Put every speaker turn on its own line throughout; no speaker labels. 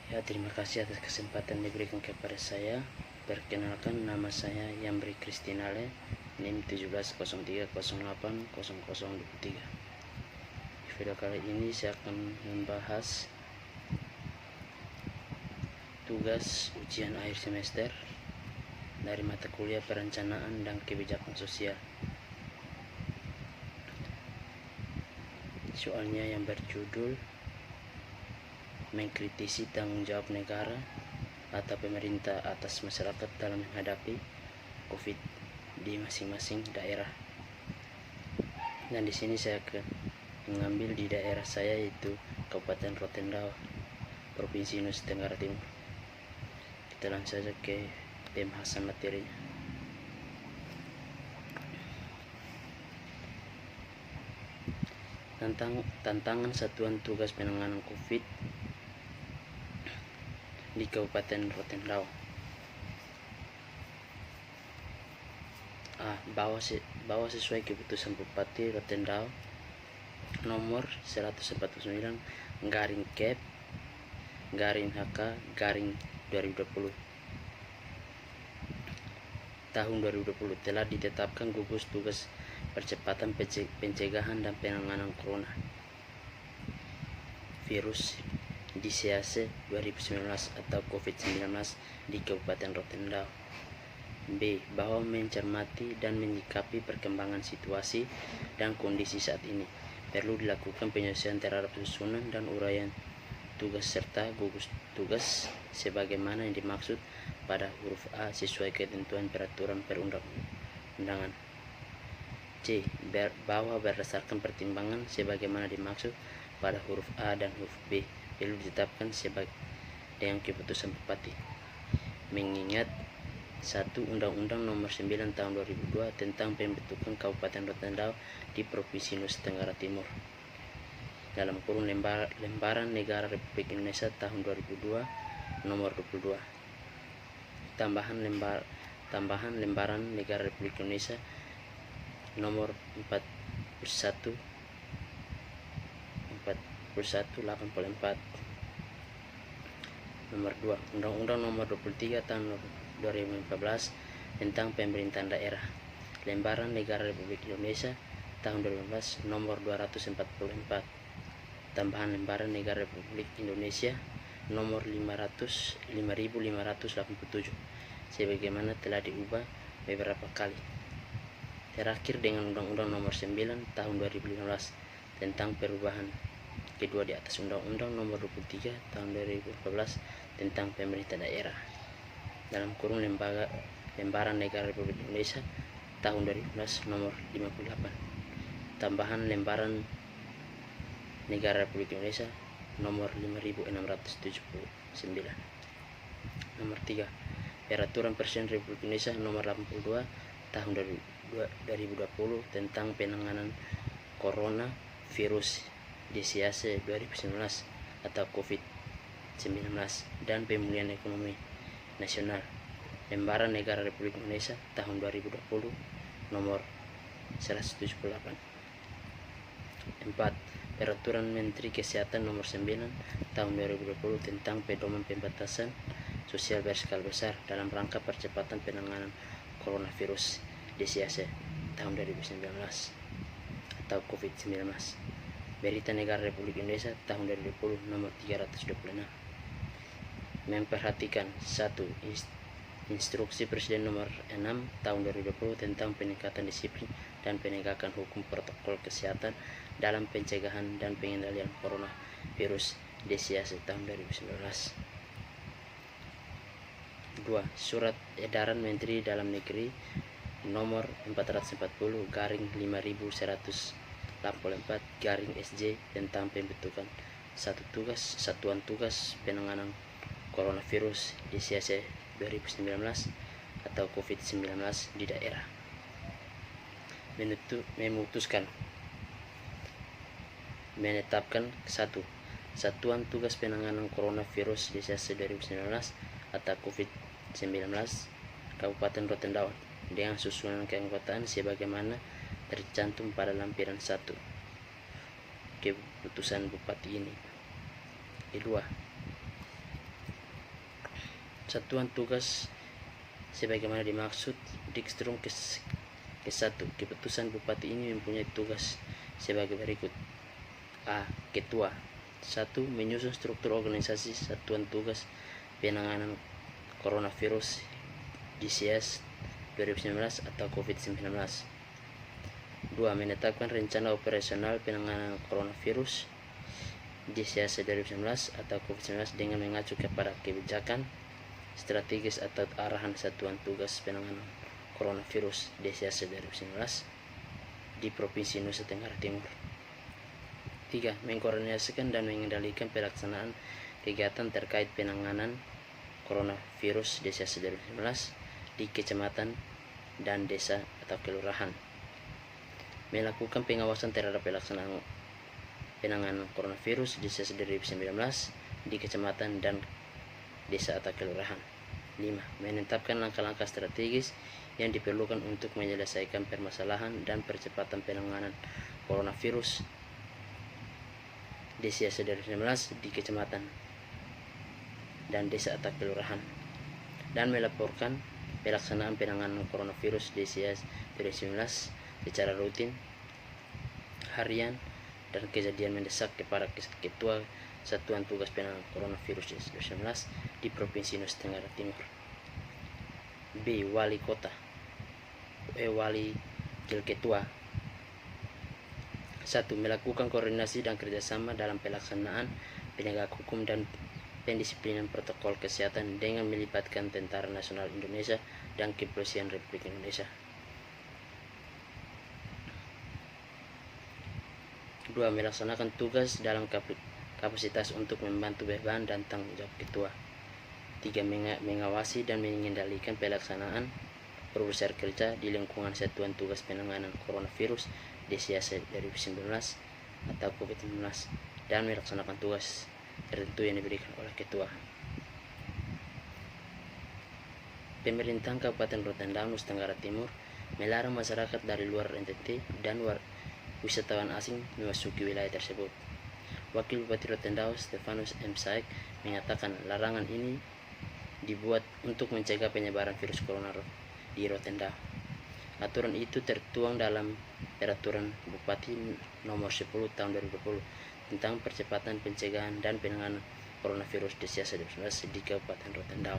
Ya, terima kasih atas kesempatan diberikan kepada saya. Perkenalkan, nama saya Yambri Kristinale, NIM 1703080023. Di video kali ini saya akan membahas tugas ujian akhir semester dari mata kuliah perencanaan dan kebijakan sosial. Soalnya yang berjudul mengkritisi tanggung jawab negara atau pemerintah atas masyarakat dalam menghadapi COVID di masing-masing daerah. Dan di sini saya mengambil di daerah saya, yaitu Kabupaten Rotendao, Provinsi Nusa Tenggara Timur. Kita langsung saja ke pembahasan materinya. Tantangan satuan tugas penanganan COVID di Kabupaten Rotendao. Bahwa sesuai keputusan Bupati Rotendao nomor 149 garing Kep garing HK garing 2020 tahun 2020 telah ditetapkan gugus tugas percepatan pencegahan dan penanganan corona virus DCAC 2019 atau COVID-19 di Kabupaten Rotendao. B. Bahwa mencermati dan menyikapi perkembangan situasi dan kondisi saat ini, perlu dilakukan penyesuaian terhadap susunan dan uraian tugas serta gugus tugas sebagaimana yang dimaksud pada huruf A sesuai ketentuan peraturan perundang-undangan. C. Bahwa berdasarkan pertimbangan sebagaimana dimaksud pada huruf A dan huruf B perlu ditetapkan sebagai dengan keputusan Bupati. Mengingat 1. Undang-Undang Nomor 9 Tahun 2002 tentang pembentukan Kabupaten Rotendao di Provinsi Nusa Tenggara Timur dalam kurung Lembaran Negara Republik Indonesia Tahun 2002 Nomor 22. Tambahan Lembaran Negara Republik Indonesia Nomor 41/84. Nomor 2. Undang-Undang Nomor 23 Tahun 2014 tentang pemerintahan daerah. Lembaran Negara Republik Indonesia Tahun 2015 Nomor 244. Tambahan Lembaran Negara Republik Indonesia Nomor 5587 sebagaimana telah diubah beberapa kali. Terakhir dengan Undang-Undang Nomor 9 Tahun 2015 tentang perubahan kedua di atas Undang-Undang Nomor 23 Tahun 2014 tentang pemerintah daerah dalam kurung Lembaran Negara Republik Indonesia Tahun 2015 Nomor 58. Tambahan Lembaran Negara Republik Indonesia Nomor 5679. Nomor 3. Peraturan Presiden Republik Indonesia Nomor 82 Tahun 2020 tentang penanganan corona virus DCAC 2019 atau COVID-19 dan pemulihan ekonomi nasional. Lembaran Negara Republik Indonesia Tahun 2020 Nomor 178. 4. Peraturan Menteri Kesehatan Nomor 9 Tahun 2020 tentang pedoman pembatasan sosial berskala besar dalam rangka percepatan penanganan coronavirus DCAC tahun 2019 atau COVID-19. Berita Negara Republik Indonesia Tahun 2020 Nomor 326. Memperhatikan 1. Instruksi Presiden Nomor 6 Tahun 2020 tentang peningkatan disiplin dan penegakan hukum protokol kesehatan dalam pencegahan dan pengendalian coronavirus DCAC tahun 2019. 2. Surat Edaran Menteri Dalam Negeri Nomor 440/5184/SJ tentang pembentukan Satuan Tugas Penanganan Coronavirus DCAC 2019 atau COVID-19 di daerah. Memutuskan menetapkan 1. Satuan Tugas Penanganan Coronavirus DCAC 2019 atau COVID-19 Kabupaten Rotendao dengan susunan keanggotaan sebagaimana tercantum pada lampiran 1 keputusan Bupati ini. Kedua, satuan tugas sebagaimana dimaksud Dikstrum ke-1. Keputusan Bupati ini mempunyai tugas sebagai berikut. A. Ketua. 1. Menyusun struktur organisasi satuan tugas penanganan coronavirus disease 2019 atau COVID-19. 2. Menetapkan rencana operasional penanganan coronavirus disease 2019 atau COVID-19 dengan mengacu kepada kebijakan strategis atau arahan satuan tugas penanganan coronavirus disease 2019 di Provinsi Nusa Tenggara Timur. 3. Mengkoordinasikan dan mengendalikan pelaksanaan kegiatan terkait penanganan coronavirus disease 2019 di kecamatan dan desa atau kelurahan. Melakukan pengawasan terhadap pelaksanaan penanganan coronavirus disease 2019 di kecamatan dan desa atau kelurahan. 5. Menetapkan langkah-langkah strategis yang diperlukan untuk menyelesaikan permasalahan dan percepatan penanganan coronavirus disease 2019 di kecamatan dan desa atau kelurahan, dan melaporkan pelaksanaan penanganan coronavirus disease 2019 secara rutin, harian, dan kejadian mendesak kepada Ketua Satuan Tugas Penanganan Coronavirus 2019 di Provinsi Nusa Tenggara Timur. B. Wali Kota. Wali Ketua. 1. Melakukan koordinasi dan kerjasama dalam pelaksanaan penegak hukum dan pendisiplinan protokol kesehatan dengan melibatkan Tentara Nasional Indonesia dan Kepolisian Republik Indonesia. 2. Melaksanakan tugas dalam kapasitas untuk membantu beban dan tanggung jawab ketua. 3. Mengawasi dan mengendalikan pelaksanaan perusahaan kerja di lingkungan Satuan Tugas Penanganan Coronavirus disease 2019 atau COVID-19 dan melaksanakan tugas tertentu yang diberikan oleh ketua. Pemerintah Kabupaten Rotendao, Nusa Tenggara Timur melarang masyarakat dari luar NTT dan wisatawan asing memasuki wilayah tersebut. Wakil Bupati Rotendao Stefanus M. Saik mengatakan larangan ini dibuat untuk mencegah penyebaran virus corona di Rotendao. Aturan itu tertuang dalam Peraturan Bupati Nomor 10 Tahun 2020 tentang percepatan pencegahan dan penanganan coronavirus disease 2019 di Kabupaten Rotendao.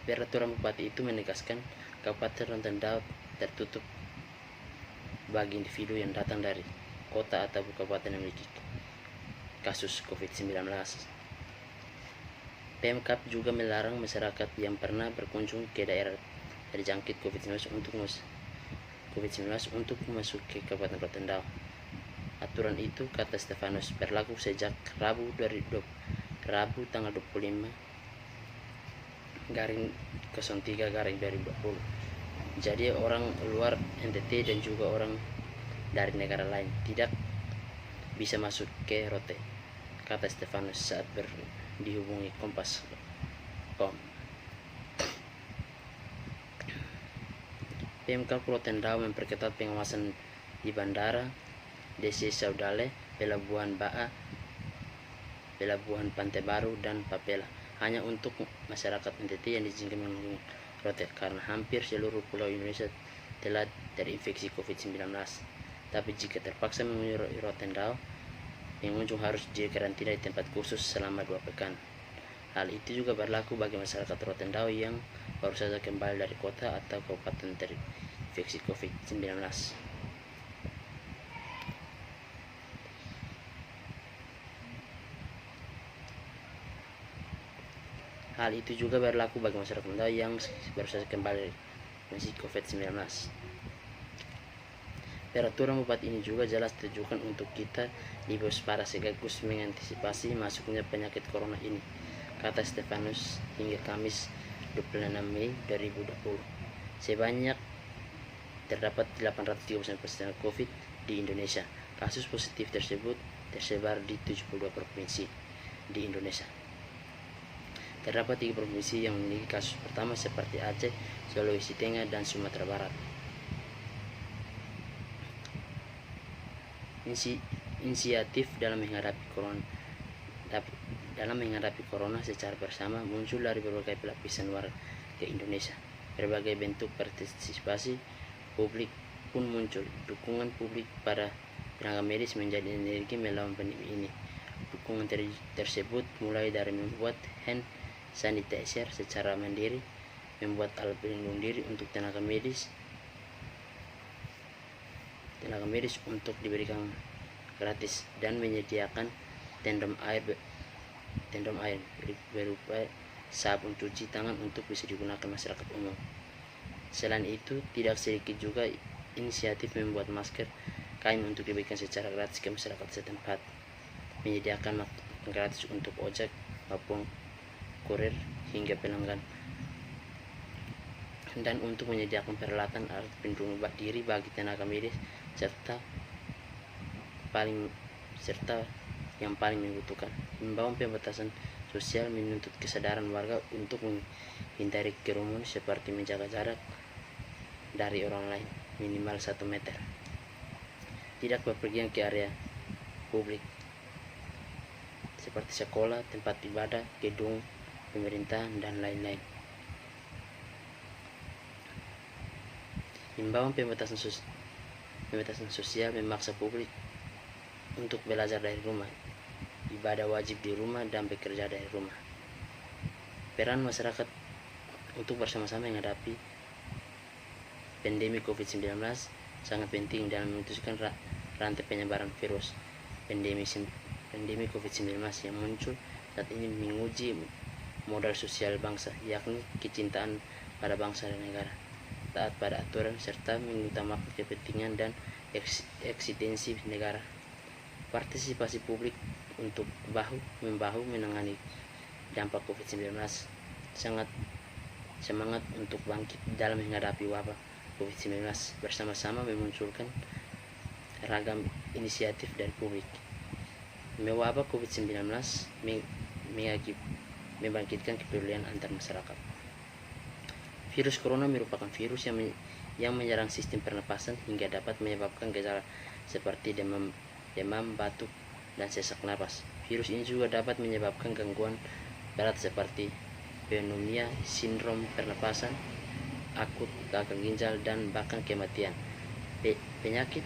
Peraturan Bupati itu menegaskan Kabupaten Rotendao tertutup bagi individu yang datang dari kota atau kabupaten yang memiliki kasus COVID-19. Pemkab juga melarang masyarakat yang pernah berkunjung ke daerah terjangkit COVID-19 untuk memasuki Kabupaten Rotendao. Aturan itu, kata Stefanus, berlaku sejak Rabu tanggal 25/03/2020. Jadi orang luar NTT dan juga orang dari negara lain tidak bisa masuk ke Rote, kata Stefanus saat dihubungi Kompas.com. Pemkab Rotendao memperketat pengawasan di bandara, DC Saudale, Pelabuhan Baa, Pelabuhan Pantai Baru, dan Papela hanya untuk masyarakat NTT yang diizinkan mengunjungi Rote karena hampir seluruh pulau Indonesia telah terinfeksi COVID-19. Tapi jika terpaksa mengunjungi Rotendao, pengunjung harus dikarantina di tempat khusus selama 2 pekan. Hal itu juga berlaku bagi masyarakat Rotendao yang baru saja kembali dari kota atau kabupaten terinfeksi COVID-19. Hal itu juga berlaku bagi masyarakat Rotendao yang baru saja kembali dari COVID-19. Peraturan Bupati ini juga jelas ditujukan untuk kita di waspada sekaligus mengantisipasi masuknya penyakit corona ini, kata Stefanus hingga Kamis 26 Mei 2020. Sebanyak terdapat 839 pasien COVID di Indonesia. Kasus positif tersebut tersebar di 72 provinsi di Indonesia. Terdapat 3 provinsi yang memiliki kasus pertama seperti Aceh, Sulawesi Tengah, dan Sumatera Barat. Inisiatif dalam menghadapi dalam menghadapi corona secara bersama muncul dari berbagai lapisan warga Indonesia. Berbagai bentuk partisipasi publik pun muncul. Dukungan publik pada tenaga medis menjadi energi melawan pandemi ini. Dukungan tersebut mulai dari membuat hand sanitizer secara mandiri, membuat alat pelindung diri untuk tenaga medis untuk diberikan gratis, dan menyediakan tendon air berupa sabun cuci tangan untuk bisa digunakan masyarakat umum. Selain itu, tidak sedikit juga inisiatif membuat masker kain untuk diberikan secara gratis ke masyarakat setempat, menyediakan gratis untuk ojek maupun kurir hingga pelanggan, dan untuk menyediakan peralatan alat pelindung diri bagi tenaga medis serta yang paling membutuhkan. Himbauan pembatasan sosial menuntut kesadaran warga untuk menghindari kerumunan seperti menjaga jarak dari orang lain minimal 1 meter, tidak bepergian ke area publik seperti sekolah, tempat ibadah, gedung pemerintahan, dan lain-lain. Himbauan pembatasan sosial memaksa publik untuk belajar dari rumah, ibadah wajib di rumah, dan bekerja dari rumah. Peran masyarakat untuk bersama-sama menghadapi pandemi COVID-19 sangat penting dalam memutuskan rantai penyebaran virus pandemi COVID-19 yang muncul saat ini, menguji modal sosial bangsa, yakni kecintaan pada bangsa dan negara, taat pada aturan, serta mengutamakan kepentingan dan eksistensi negara. Partisipasi publik untuk bahu-membahu menangani dampak COVID-19, semangat untuk bangkit dalam menghadapi wabah COVID-19, bersama-sama memunculkan ragam inisiatif dari publik. Mewabah COVID-19 membangkitkan kepedulian antar masyarakat. Virus corona merupakan virus yang menyerang sistem pernapasan hingga dapat menyebabkan gejala seperti demam, batuk, dan sesak napas. Virus ini juga dapat menyebabkan gangguan berat seperti pneumonia, sindrom pernapasan akut, gagal ginjal, dan bahkan kematian. Penyakit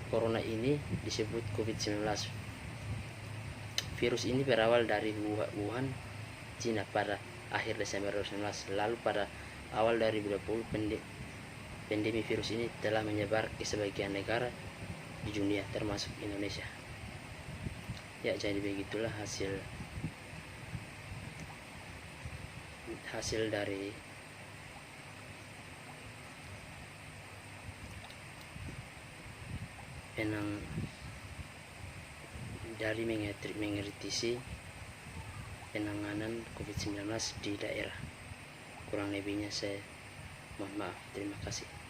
corona ini disebut COVID-19. Virus ini berawal dari Wuhan, Cina pada akhir Desember 2019. Lalu pada awal 2020, pandemi virus ini telah menyebar ke sebagian negara di dunia termasuk Indonesia. Ya, jadi begitulah hasil dari mengkritisi penanganan COVID-19 di daerah. Kurang lebihnya saya mohon maaf. Terima kasih.